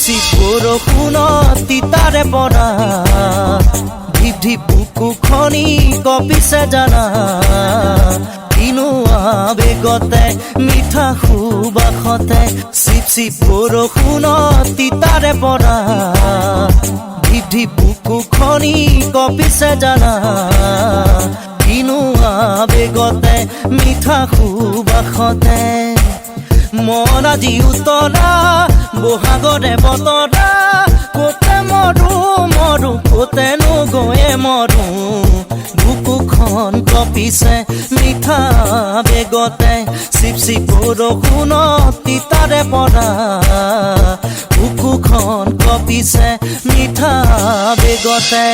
Chip বৰষুণত তিতাৰে পৰা ঢিপ ঢিপ বুকু খনি কঁপিছে জানা কিনো আবেগতে মিঠা সুবাসতে চিপ চিপ বৰষুণত তিতাৰে পৰা ঢিপ ঢিপ বুকু খনি কঁপিছে জানা কিনো আবেগতে মিঠা সুবাসতে মন আজি উতলা বহাগৰে বতৰা কতে মৰো মৰো কতেনো গৈয়ে মৰো বুকুখন কঁপিছে মিঠা বেগতে চিপ চিপ বৰষুণত তিতাৰে পৰা বুকুখন কঁপিছে মিঠা বেগতে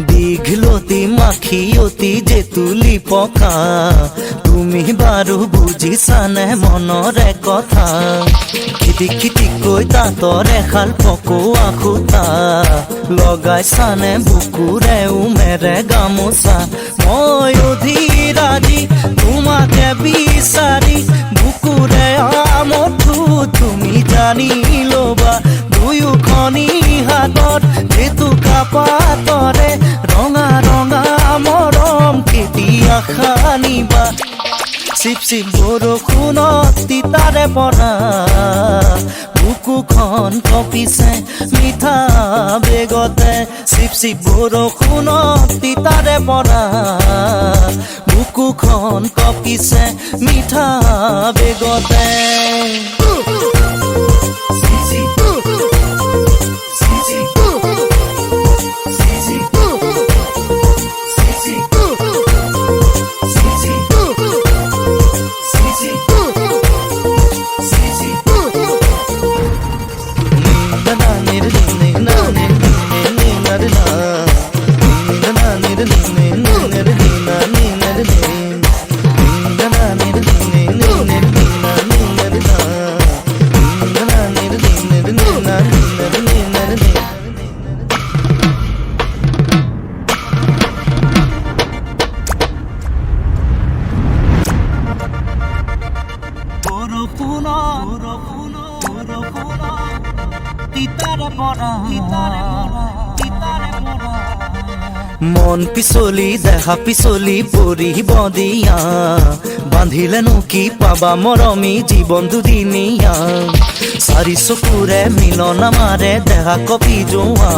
দীঘলতি মাখিয়তি যে তুলি পকা তুমি বাৰু বুজিছানে মনৰে কথা খিটি খিটিকৈ দাঁতৰ এশাল পকোৱা খুটা লগাইছানে বুকুৰে উমেৰে গামোচা মই অধীৰাজি তোমাকে বিচাৰি বুকুৰে আমঠু তুমি জানি ল'বা দুয়োখনি হাতত জেতুকা পাতৰে ৰঙা ৰঙা মৰম কেতিয়া খানিবা চিপ চিপ বৰষুণত তিতাৰে পৰা বুকুখন কঁপিছে মিঠা বেগতে চিপ চিপ বৰষুণত তিতাৰে পৰা বুকুখন কঁপিছে মিঠা বেগতে মন পিছলি দেখা পিছলি পৰিব দিয়া বান্ধিলেনো কি পাবা মৰমী জীৱন দুদিনীয়া চাৰি চকুৰে মিলন আমাৰে দেহা কপি যোৱা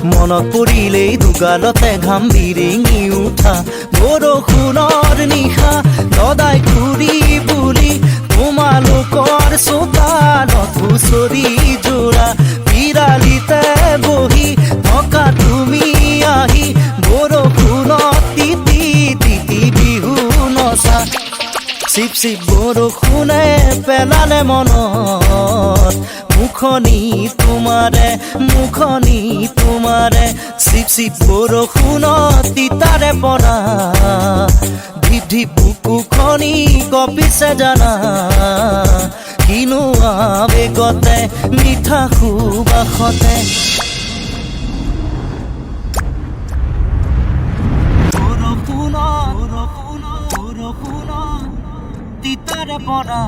মনত পৰিলেই দুগালতে ঘাম বিৰিঙি উঠা বৰষুণৰ নিশা সদায় ঘূৰি বুলি তোমালোকৰ চোতালত হুঁচৰি যোৰা বিৰালিতে বহি থকা তুমি আহি বৰষুণত তিতি তিতি বিহু নচা চিপ চিপ বৰষুণে পেলালে মনত মুখনি তোমাৰে চিপ চিপ বৰষুণত তিতাৰে পৰা ঢিপ ঢিপ বুকুখনি কঁপিছে জানা কিনো আবেগতে মিঠা সুবাসতে তিতাৰে পৰা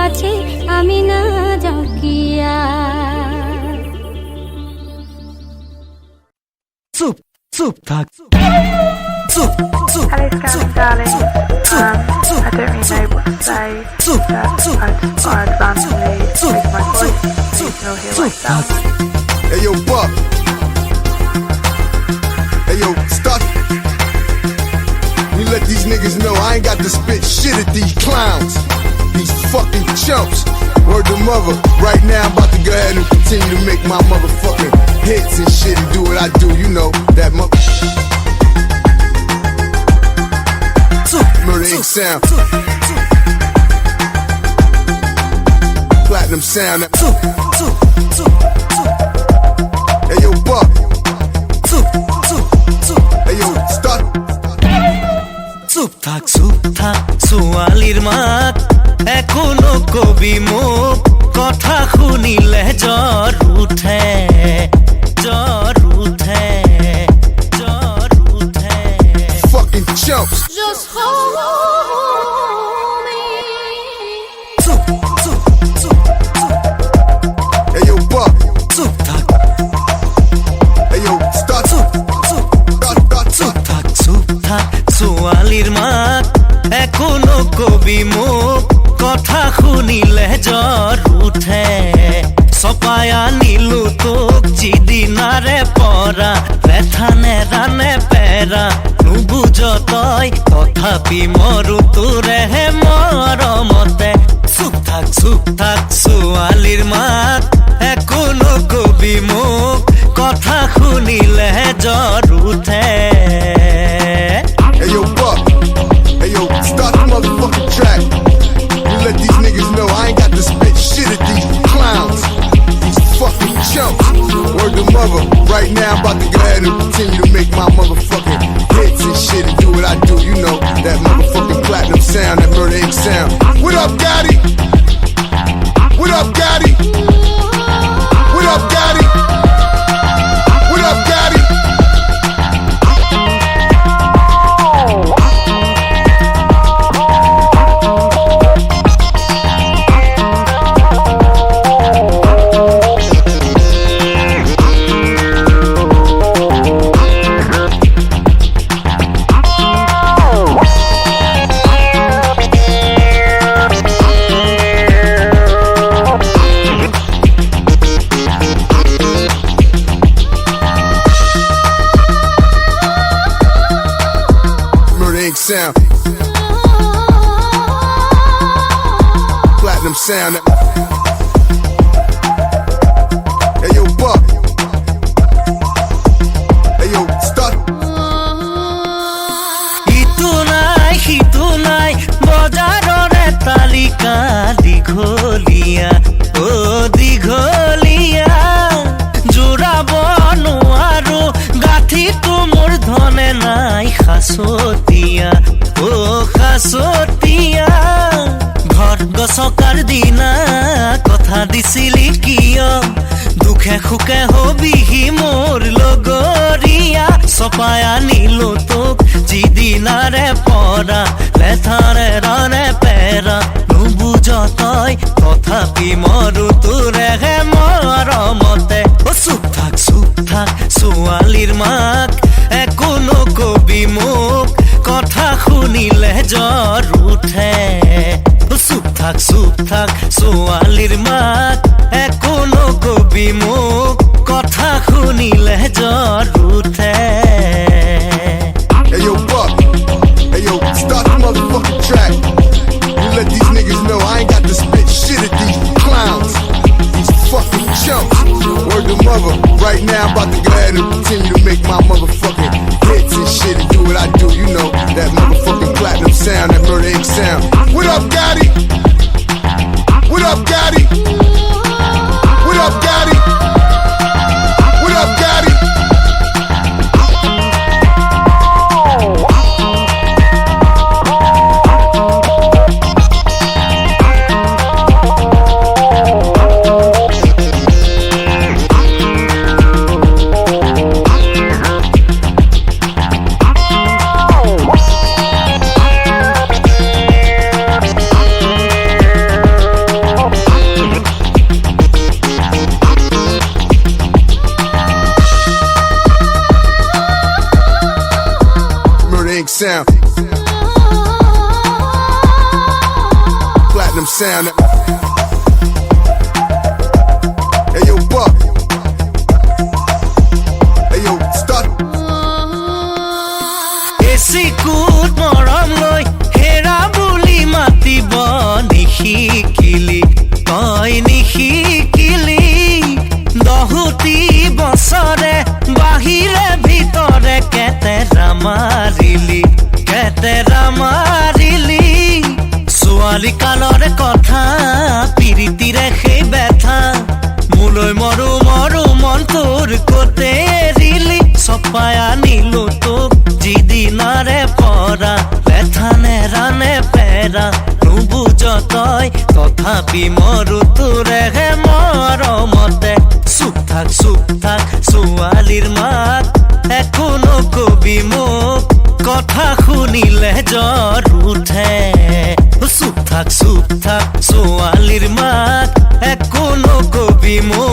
কাছে আমি না যাও কিয়া চুপ চুপ থাক চুপ চুপ Hello, darling. I don't really know what to say. Or advancedly raise my voice. Please know hear myself. Hey yo, Buck. Hey yo, stop. You let these niggas know I ain't got to spit shit at these clowns. These fucking chumps. Word to mother. Right now I'm about to go ahead and continue to make my motherfucking hits and shit and do what I do. You know, that mother... Murder Inc. sound. Platinum sound. Hey yo, Buck. Hey yo, start. চুপ থাক ছোৱালীৰ মাত এখনো কবি মোক কথা শুনিলে জ্বৰ উঠে জ্বৰ উঠে জ্বৰ উঠে Fucking chumps. Just hold me চুপ চুপ চুপ Hey yo, Buck. চুপ থাক Hey yo, start. চুপ থাক ছোৱালীৰ মাত এখনো কবি মোক কথা শুনিলে জ্বৰ উঠে চপাই আনিলো তোক যিদিনাৰে পৰা লেঠানে ৰানে পেৰা নুবুজ তই তথাপি মৰো তোৰেহে মৰমতে চুপ থাক ছোৱালীৰ মাত এখনো কবি মোক কথা শুনিলে জ্বৰ উঠে Hey yo, Buck. Hey yo, start the motherfucking track. You let these niggas know I ain't got to spit shit at these clowns. These fucking chumps. Word to mother. Right now I'm about to go ahead and continue to make my motherfucking hits and shit and do what I do. You know, that motherfucking platinum sound, that Murder Inc. sound. What up, Gotti? What up, Gotti? What up, Gotti? What up, Gotti? Sound. Platinum sound. Hey yo, Buck. Hey yo, start. ইটো নাই বজাৰৰে তালিকা দীঘলীয়া ও দীঘলীয়া জোৰাব নোৱাৰো গাঁঠিটো মোৰ ধনে নাই খাচতীয়া ও খাচতীয়া ঘৰ গছকাৰ দিনা কথা দিছিলি কিয় দুখে সুখে হবিহি মোৰ লগৰীয়া চপাই আনিলো তোক যিদিনাৰে পৰা লেঠাৰে ৰানে পেৰা নুবুজ তই তথাপি মৰো তোৰেহে মৰমতে চুপ থাক ছোৱালীৰ মাক একোনো কবি মোক কথা শুনিলে জ্বৰ উঠে চুপ থাক ছোৱালীৰ মাক একোনো কবি মোক কথা শুনিলে জ্বৰ উঠে Hey yo, Buck. Hey yo, start the motherfucking track. You let these niggas know I ain't got to spit shit at these clowns. These fucking chumps. Word to mother. Right now I'm about to go ahead and continue to make my motherfucking hits and shit and do what I do. You know, that motherfucking platinum sound, that Murder Inc. sound. What up, Gotti? What up, Gotti? What up, Gotti? What up, Gotti? sound. Hey yo, Buck. Hey yo, start. এচিকুট মৰম লৈ হেৰা বুলি মাতিব নিশিকিলি তই নিশিকিলি দহুতি বছৰে বাহিৰে ভিতৰে কেতেৰা মাৰিলি ছোৱালী কালৰে কথা পিৰিতিৰে সেই বেথা মোলৈ মৰো মৰো মন তোৰ কতে এৰিলি চপাই আনিলো তোক যিদিনাৰে পৰা বেথা নেৰানে পেৰা নুবুজ তই তথাপি মৰো তোৰেহে মৰমতে চুপ থাক ছোৱালীৰ মাত একো নকবি মোক কথা শুনিলে জ্বৰ উঠে চুপ থাক ছোৱালীৰ মাত একো নকবি মোক